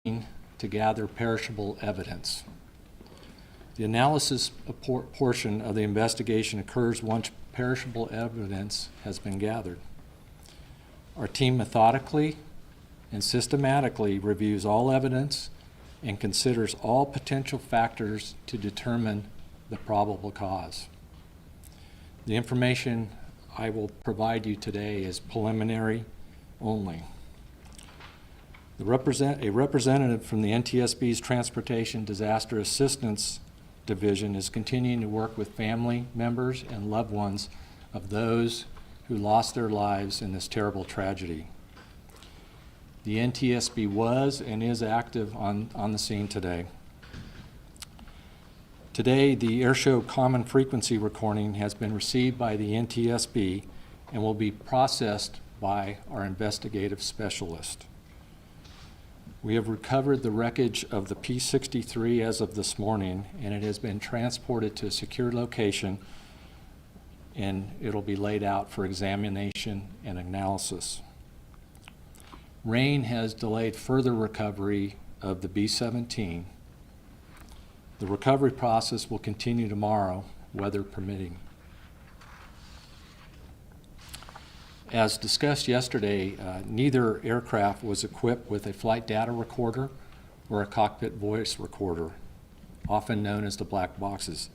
to gather perishable evidence. The analysis portion of the investigation occurs once perishable evidence has been gathered. Our team methodically and systematically reviews all evidence and considers all potential factors to determine the probable cause. The information I will provide you today is preliminary only. A representative from the NTSB's Transportation Disaster Assistance Division is continuing to work with family members and loved ones of those who lost their lives in this terrible tragedy. The NTSB was and is active on the scene today. Today, the airshow common frequency recording has been received by the NTSB and will be processed by our investigative specialist. We have recovered the wreckage of the P-63 as of this morning, and it has been transported to a secure location, and it'll be laid out for examination and analysis. Rain has delayed further recovery of the B-17. The recovery process will continue tomorrow, weather permitting. As discussed yesterday, neither aircraft was equipped with a flight data recorder or a cockpit voice recorder, often known as the black boxes.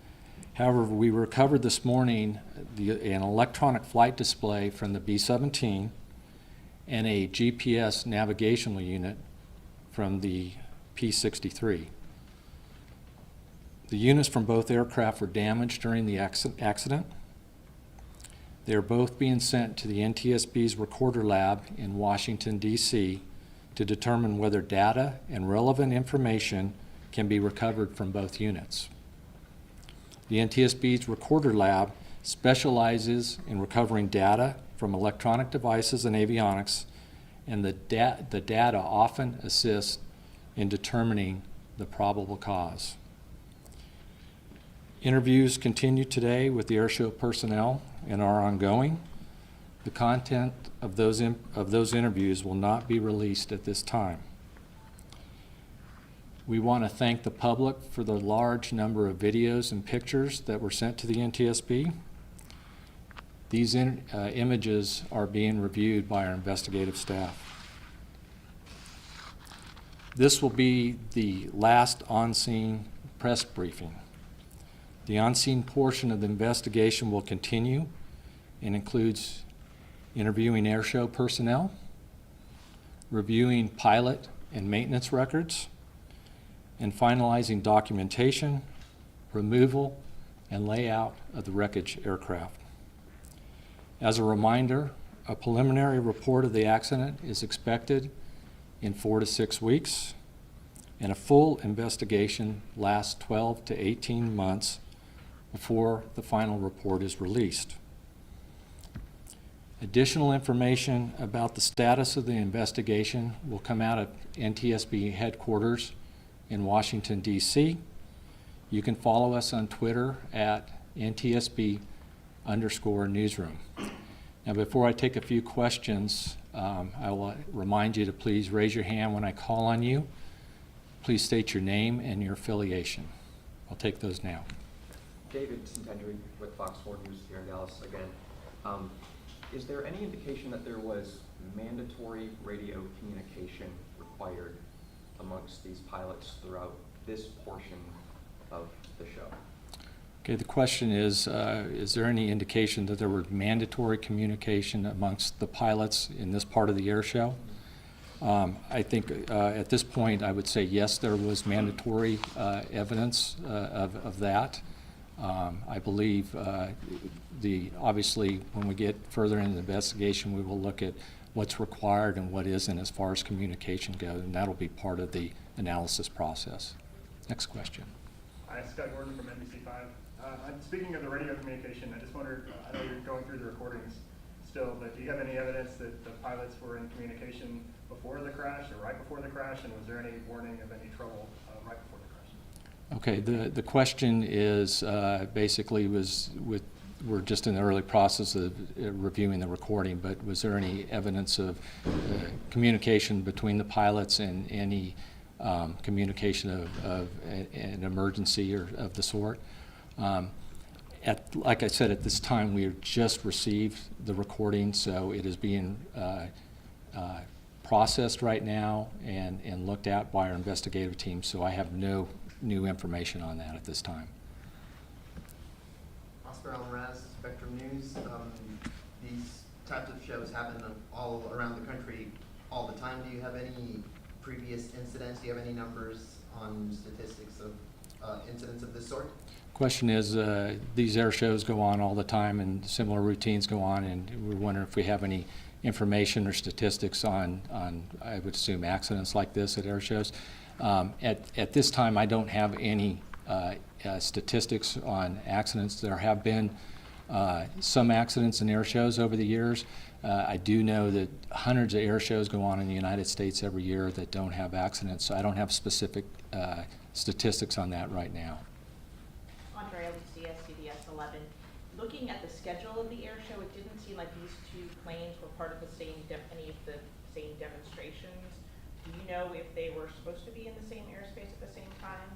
However, we recovered this morning an electronic flight display from the B-17 and a GPS navigational unit from the P-63. The units from both aircraft were damaged during the accident. They are both being sent to the NTSB's recorder lab in Washington, D.C. to determine whether data and relevant information can be recovered from both units. The NTSB's recorder lab specializes in recovering data from electronic devices and avionics, and the data often assists in determining the probable cause. Interviews continue today with the airshow personnel and are ongoing. The content of those interviews will not be released at this time. We want to thank the public for the large number of videos and pictures that were sent to the NTSB. These images are being reviewed by our investigative staff. This will be the last on-scene press briefing. The on-scene portion of the investigation will continue and includes interviewing airshow personnel, reviewing pilot and maintenance records, and finalizing documentation, removal, and layout of the wreckage aircraft. As a reminder, a preliminary report of the accident is expected in 4 to 6 weeks, and a full investigation lasts 12 to 18 months before the final report is released. Additional information about the status of the investigation will come out of NTSB headquarters in Washington, D.C. You can follow us on Twitter at NTSB_newsroom. Now, before I take a few questions, I will remind you to please raise your hand when I call on you. Please state your name and your affiliation. I'll take those now. David Centenary with Fox 4 News here in Dallas again. Is there any indication that there was mandatory radio communication required amongst these pilots throughout this portion of the show? Okay, the question is there any indication that there were mandatory communication amongst the pilots in this part of the air show? I think at this point I would say yes, there was mandatory evidence of that. I believe obviously when we get further into the investigation, we will look at what's required and what isn't as far as communication goes, and that'll be part of the analysis process. Next question. Hi, Scott Gordon from NBC5. Speaking of the radio communication, I just wondered, I know you're going through the recordings still, but do you have any evidence that the pilots were in communication before the crash or right before the crash, and was there any warning of any trouble right before the crash? Okay, the question is basically we're just in the early process of reviewing the recording, but was there any evidence of communication between the pilots and any communication of an emergency or of the sort. Like I said, at this time, we have just received the recording, so it is being processed right now and looked at by our investigative team, so I have no new information on that at this time. Oscar Almaraz, Spectrum News. These types of shows happen all around the country all the time. Do you have any previous incidents? Do you have any numbers on statistics of incidents of this sort? Question is, these air shows go on all the time and similar routines go on, and we're wondering if we have any information or statistics on I would assume, accidents like this at air shows. At this time, I don't have any statistics on accidents. There have been some accidents in air shows over the years. I do know that hundreds of air shows go on in the United States every year that don't have accidents, so I don't have specific statistics on that right now. Andrea Lucia, CBS 11. Looking at the schedule of the air show, it didn't seem like these two planes were part of the same, any of the same demonstrations. Do you know if they were supposed to be in the same airspace at the same time?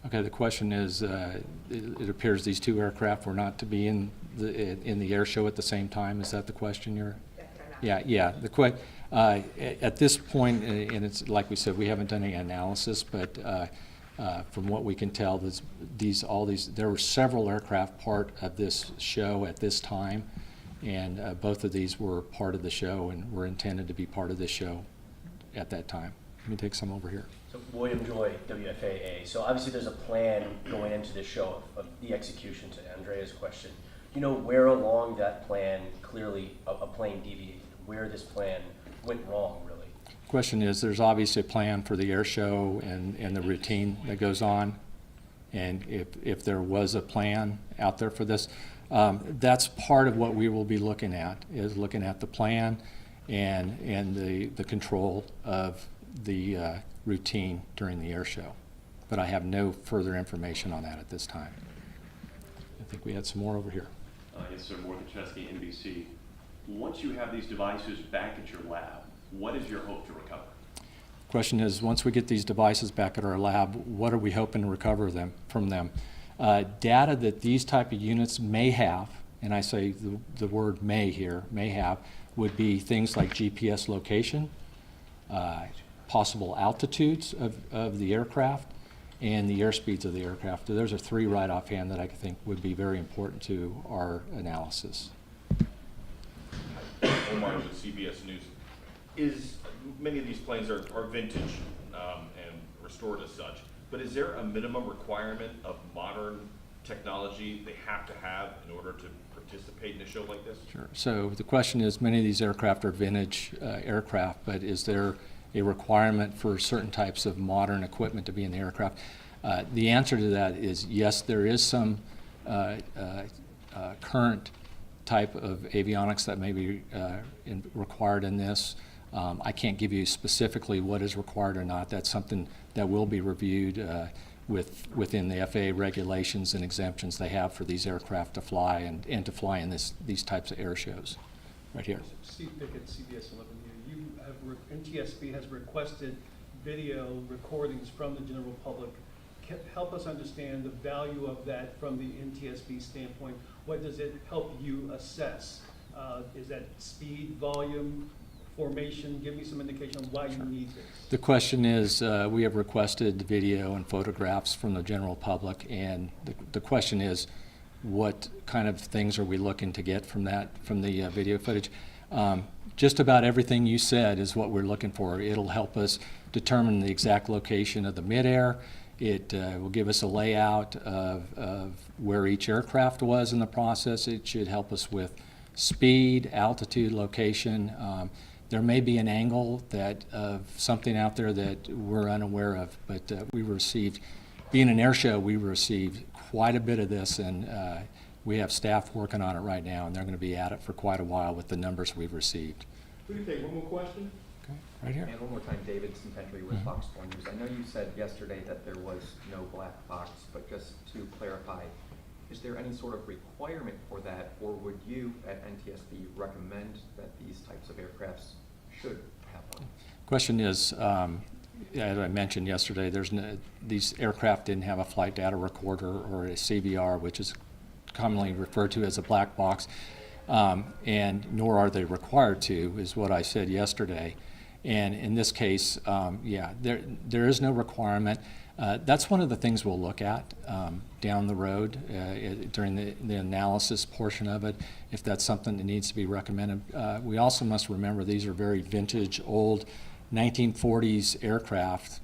Okay, the question is, it appears these two aircraft were not to be in the air show at the same time. Is that the question you're? Yeah. At this point, and it's like we said, we haven't done any analysis, but from what we can tell, there were several aircraft part of this show at this time, and both of these were part of the show and were intended to be part of this show at that time. Let me take some over here. So William Joy, WFAA. So obviously there's a plan going into this show of the execution, to Andrea's question. You know where along that plan clearly a plane deviated, where this plan went wrong, really? Question is, there's obviously a plan for the air show and the routine that goes on, and if there was a plan out there for this, that's part of what we will be looking at, is looking at the plan and the control of the routine during the air show. But I have no further information on that at this time. I think we had some more over here. Yes, sir. Morgan Chesky, NBC. Once you have these devices back at your lab, what is your hope to recover? Question is, once we get these devices back at our lab, what are we hoping to recover from them? Data that these type of units may have, and I say the word may here, may have, would be things like GPS location, possible altitudes of the aircraft, and the airspeeds of the aircraft. Those are three right offhand that I think would be very important to our analysis. Omar with CBS News. Many of these planes are vintage and restored as such, but is there a minimum requirement of modern technology they have to have in order to participate in a show like this? Sure. So the question is, many of these aircraft are vintage aircraft, but is there a requirement for certain types of modern equipment to be in the aircraft? The answer to that is yes, there is some current type of avionics that may be required in this. I can't give you specifically what is required or not. That's something that will be reviewed within the FAA regulations and exemptions they have for these aircraft to fly and to fly in these types of air shows. Right here. Steve Pickett, CBS 11 here. NTSB has requested video recordings from the general public. Help us understand the value of that from the NTSB standpoint. What does it help you assess? Is that speed, volume, formation? Give me some indication on why you need this. The question is, we have requested video and photographs from the general public, and the question is, what kind of things are we looking to get from the video footage? Just about everything you said is what we're looking for. It'll help us determine the exact location of the midair. It will give us a layout of where each aircraft was in the process. It should help us with speed, altitude, location. There may be an angle of something out there that we're unaware of, but we received, being an air show, we received quite a bit of this, and we have staff working on it right now, and they're going to be at it for quite a while with the numbers we've received. We can take one more question. Okay, right here. And one more time, David Cententry with Fox 4 News. I know you said yesterday that there was no black box, but just to clarify, is there any sort of requirement for that, or would you at NTSB recommend that these types of aircrafts should have one? Question is, as I mentioned yesterday, these aircraft didn't have a flight data recorder or a CVR, which is commonly referred to as a black box, and nor are they required to, is what I said yesterday. And in this case, yeah, there is no requirement. That's one of the things we'll look at down the road during the analysis portion of it, if that's something that needs to be recommended. We also must remember these are very vintage, old 1940s aircraft.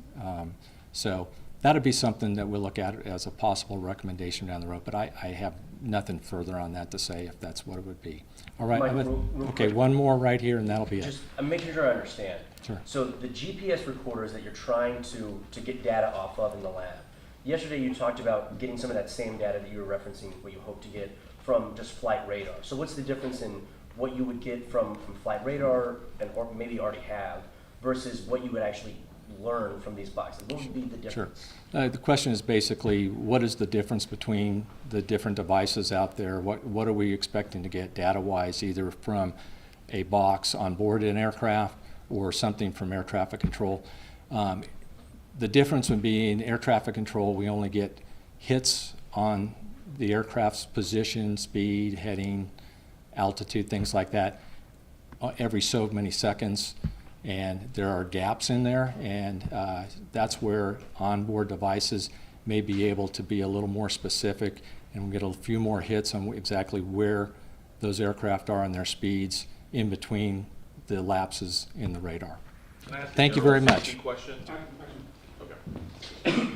So that'd be something that we'll look at as a possible recommendation down the road. But I have nothing further on that to say if that's what it would be. All right. Mike, real Okay, quick. one more right here, and that'll be it. Just, I'm making sure I understand. Sure. So the GPS recorders that you're trying to get data off of in the lab, yesterday you talked about getting some of that same data that you were referencing, what you hope to get from just flight radar. So what's the difference in what you would get from flight radar, and or maybe already have, versus what you would actually learn from these boxes? What would be the difference? Sure. The question is basically, what is the difference between the different devices out there? What are we expecting to get data-wise, either from a box on board an aircraft or something from air traffic control? The difference would be in air traffic control, we only get hits on the aircraft's position, speed, heading, altitude, things like that, every so many seconds. And there are gaps in there, and that's where onboard devices may be able to be a little more specific, and we'll get a few more hits on exactly where those aircraft are and their speeds in between the lapses in the radar. Can I ask a Thank you general very much. safety question? Okay.